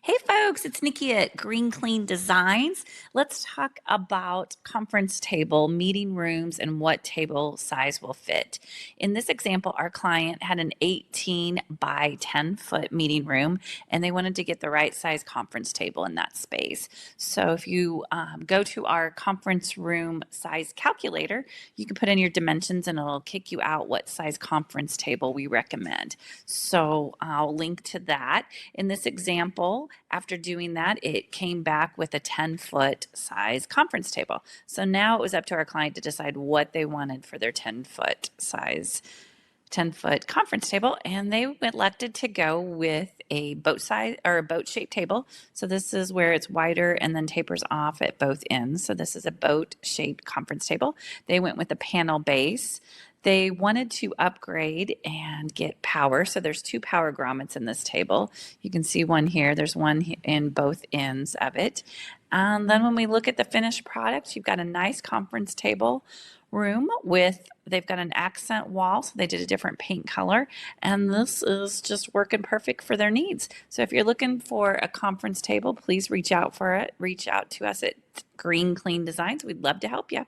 Hey folks, it's Nikki at Green Clean Designs. Let's talk about conference table, meeting rooms, and what table size will fit. In this example, our client had an 18 by 10 foot meeting room and they wanted to get the right size conference table in that space. So if you go to our conference room size calculator, you can put in your dimensions and it'll kick you out what size conference table we recommend. So I'll link to that. In this example, after doing that, it came back with a 10-foot size conference table. So now it was up to our client to decide what they wanted for their 10-foot size 10-foot conference table, and they elected to go with a boat size or a boat shaped table. So this is where it's wider and then tapers off at both ends. So this is a boat shaped conference table. They went with a panel base. They wanted to upgrade and get power. So there's two power grommets in this table. You can see one here. There's one in both ends of it. And then when we look at the finished product, you've got a nice conference table room with, they've got an accent wall, so they did a different paint color, and this is just working perfect for their needs. So if you're looking for a conference table, please reach out to us at Green Clean Designs. We'd love to help you.